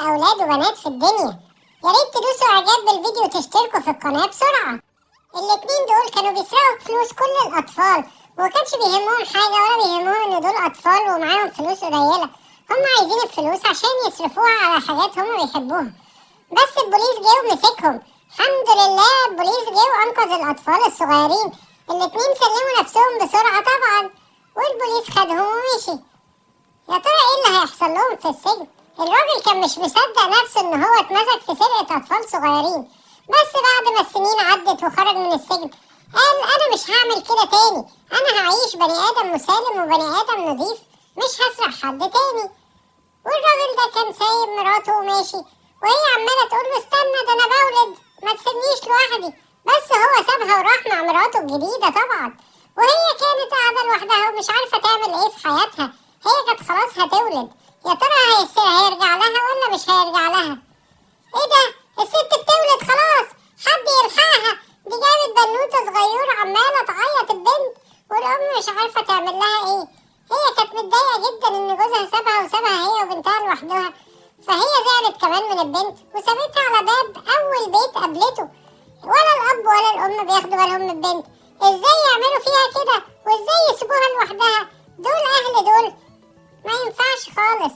أولاد وبنات في الدنيا. يا ريت تدوسوا إعجاب بالفيديو وتشتركوا في القناة بسرعة. الاتنين دول كانوا بيسرقوا فلوس كل الأطفال، ومكانش بيهمهم حاجة ولا بيهمهم إن دول أطفال ومعاهم فلوس قليلة. هم عايزين الفلوس عشان يصرفوها على حاجات هم بيحبوها. بس البوليس جه ومسكهم. الحمد لله البوليس جه وأنقذ الأطفال الصغيرين. الاتنين سلموا نفسهم بسرعة طبعا، والبوليس خدهم ومشي. يا ترى ايه اللي هيحصل لهم في السجن؟ الراجل كان مش مصدق نفسه ان هو اتمسك في سرقة اطفال صغيرين، بس بعد ما السنين عدت وخرج من السجن قال انا مش هعمل كده تاني. انا هعيش بني ادم مسالم وبني ادم نضيف، مش هسرق حد تاني. والراجل ده كان سايب مراته وماشي، وهي عمالة تقول له استنى ده انا بولد ما تسيبنيش لوحدي. بس هو سابها وراح مع مراته الجديدة طبعا، وهي كانت قاعدة لوحدها ومش عارفة تعمل ايه في حياتها. هي كانت خلاص هتولد. يا ترى هيرجع لها ولا مش هيرجع لها؟ ايه ده؟ الست بتولد خلاص، حد يلحقها. دي جابت بنوتة صغيرة عمالة تعيط البنت، والأم مش عارفة تعمل لها ايه. هي كانت متضايقة جدا ان جوزها سابها وسابها هي وبنتها لوحدها، فهي زعلت كمان من البنت وسابتها على باب أول بيت قابلته. ولا الأب ولا الأم بياخدوا بالهم من البنت. ازاي يعملوا فيها كده؟ وازاي يسيبوها لوحدها؟ دول أهل دول، ما ينفعش خالص.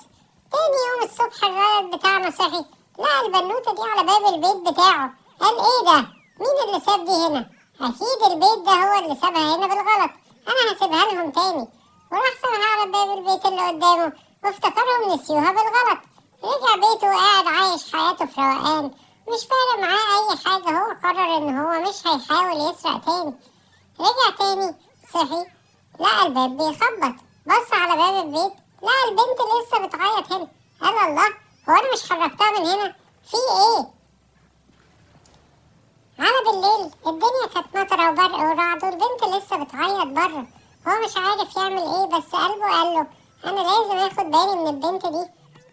تاني يوم الصبح الولد بتاعنا صحي لقى البنوتة دي على باب البيت بتاعه. قال ايه ده؟ مين اللي ساب دي هنا؟ اكيد البيت ده هو اللي سابها هنا بالغلط، انا هسيبها لهم تاني. وراح سابها على باب البيت اللي قدامه، وافتكرهم نسيوها بالغلط. رجع بيته وقاعد عايش حياته في روقان، مش فارق معاه اي حاجة. هو قرر ان هو مش هيحاول يسرق تاني. رجع تاني صحي لقى الباب بيخبط، بص على باب البيت لقى البنت لسه بتعيط هنا. قال الله، هو انا مش حركتها من هنا؟ في ايه؟ على بالليل الدنيا كانت مطرة وبرق ورعد، والبنت لسه بتعيط بره. هو مش عارف يعمل ايه، بس قلبه قاله انا لازم اخد بالي من البنت دي.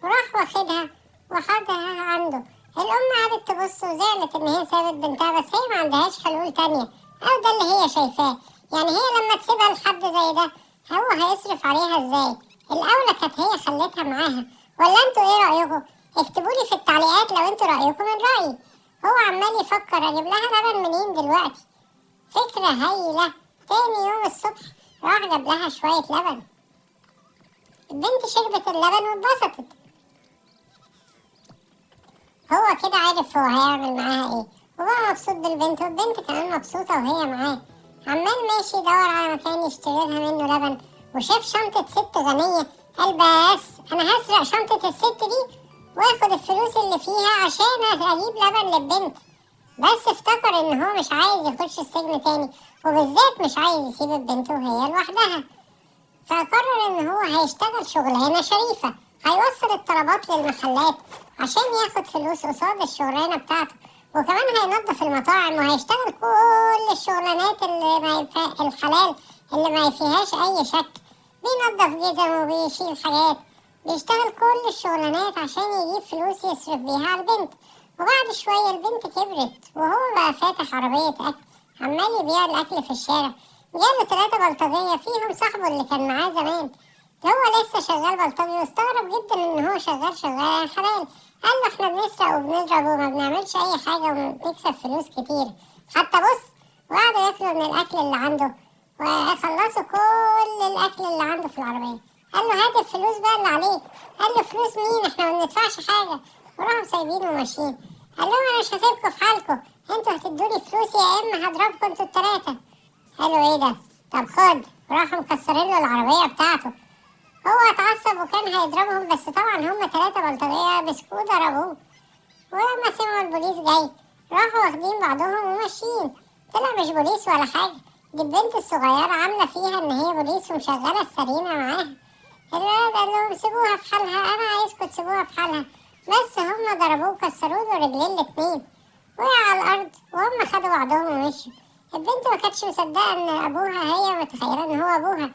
وراح واخدها وخدها عنده. الام قعدت تبص وزعلت ان هي سابت بنتها، بس هي ما عندهاش حلول تانية، او ده اللي هي شايفاه. يعني هي لما تسيبها لحد زي ده هو هيصرف عليها ازاي؟ الاولى كانت هي خلتها معاها. ولا انتوا ايه رايكم؟ اكتبولي في التعليقات لو انتوا رايكم من رايي. هو عمال يفكر اجيب لها لبن منين دلوقتي. فكرة هايلة. تاني يوم الصبح راح جاب لها شوية لبن. البنت شربت اللبن واتبسطت. هو كده عارف هو هيعمل معاها ايه، وبقى مبسوط بالبنت، والبنت كمان مبسوطة وهي معاه. عمال ماشي يدور على مكان يشتري لها منه لبن، وشاف شنطة ست غنية. قال بس أنا هسرق شنطة الست دي واخد الفلوس اللي فيها عشان أجيب لبن للبنت. بس افتكر إن هو مش عايز يخش السجن تاني، وبالذات مش عايز يسيب البنت وهي لوحدها. فقرر إن هو هيشتغل شغلانة شريفة، هيوصل الطلبات للمحلات عشان ياخد فلوس قصاد الشغلانة بتاعته. وكمان هينظف المطاعم، وهيشتغل كل الشغلانات اللي ما الحلال اللي ما فيهاش أي شك. بينظف جزم وبيشيل حاجات، بيشتغل كل الشغلانات عشان يجيب فلوس يصرف بيها على البنت. وبعد شوية البنت كبرت، وهو بقى فاتح عربية أكل عمال يبيع الأكل في الشارع. جاله 3 بلطجية فيهم صاحبه اللي كان معاه زمان. هو لسه شغال بلطجي، واستغرب جدا ان هو شغال حلال. قال له احنا بنسرق وبنضرب وما بنعملش اي حاجة وبنكسب فلوس كتير. حتى بص، وقعدوا ياكلوا من الاكل اللي عنده، وخلصوا كل الاكل اللي عنده في العربية. قال له هات الفلوس بقى اللي عليك. قال له فلوس مين؟ احنا ما بندفعش حاجة. وراحوا سايبينه وماشيين. قال لهم انا مش هسيبكم في حالكم، انتوا هتدوني فلوس يا اما هضربكم انتوا ال3. قالوا ايه ده؟ طب خد. وراحوا مكسرين له العربية بتاعته. هو اتعصب وكان هيضربهم، بس طبعا هم 3 بلطجية مسكوه ضربوه. ولما سمعوا البوليس جاي راحوا واخدين بعضهم وماشيين. طلع مش بوليس ولا حاجة، دي البنت الصغيرة عاملة فيها ان هي بوليس ومشغلة السرينة معاها. الولد قال لهم سيبوها في حالها، انا عايزكم تسيبوها في حالها. بس هم ضربوه وكسروا له رجلين الاتنين، وقع على الارض وهم خدوا بعضهم ومشوا. البنت ما كانتش مصدقة ان ابوها، هي متخيلة ان هو ابوها.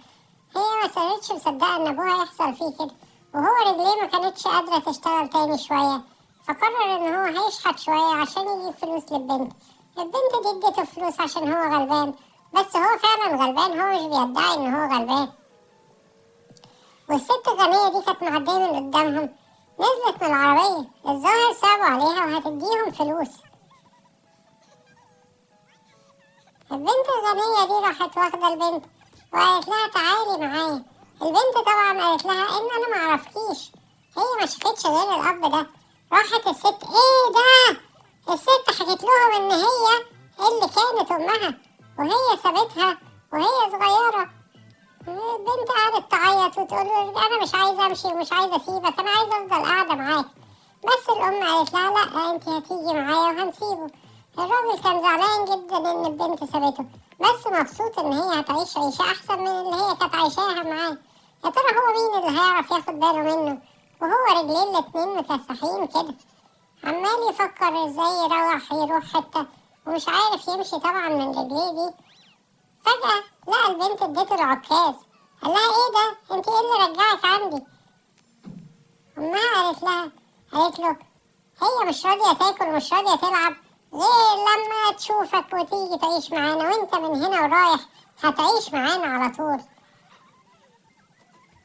هي ما كانتش مصدقة ان ابوها يحصل فيه كده، وهو رجليه ما كانتش قادرة تشتغل تاني شوية. فقرر ان هو هيشحت شوية عشان يجيب فلوس للبنت. البنت دي اديته فلوس عشان هو غلبان، بس هو فعلا غلبان، هو مش بيدعي ان هو غلبان. والست الغنية دي كانت معدية من قدامهم، نزلت من العربية، الظاهر صعبوا عليها وهتديهم فلوس. البنت الغنية دي راحت واخدة البنت وقالت لها تعالي معايا. البنت طبعا قالت لها ان انا معرفكيش، هي ما شافتش غير الاب ده. راحت الست، ايه ده؟ الست حكت لهم ان هي اللي كانت امها وهي سابتها وهي صغيرة. البنت قعدت تعيط وتقول له انا مش عايزة امشي ومش عايزة اسيبك، انا عايزة افضل قاعدة معاك. بس الام قالت لها لا، انت هتيجي معايا وهنسيبه. الراجل كان زعلان جدا ان البنت سابته، بس مبسوط ان هي هتعيش عيشة احسن من اللي هي كانت عايشاها معاه. يا ترى هو مين اللي هيعرف ياخد باله منه وهو رجليه الاتنين مكسحين كده، عمال يفكر ازاي يروح حتة ومش عارف يمشي طبعا من رجليه دي. فجأة لقى البنت اديته العكاز، قال لها ايه ده؟ انت ايه اللي رجعك عندي؟ امها قالت له هي مش راضية تاكل ومش راضية تلعب غير لما تشوفك وتيجي تعيش معانا، وانت من هنا ورايح هتعيش معانا على طول.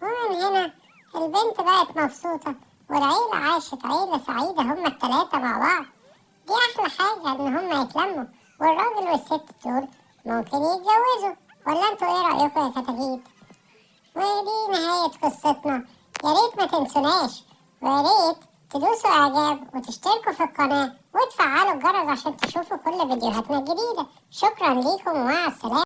ومن هنا البنت بقت مبسوطة والعيلة عاشت عيلة سعيدة، هما التلاتة مع بعض. دي أحلى حاجة إن هما يتلموا، والراجل والست دول ممكن يتجوزوا. ولا انتوا ايه رأيكم يا كتاكيت؟ ودي نهاية قصتنا. يا ريت ما تنسوناش، ويا ريت تدوسوا اعجاب وتشتركوا في القناة وتفعلوا الجرس عشان تشوفوا كل فيديوهاتنا الجديدة. شكرا ليكم ومع السلامة.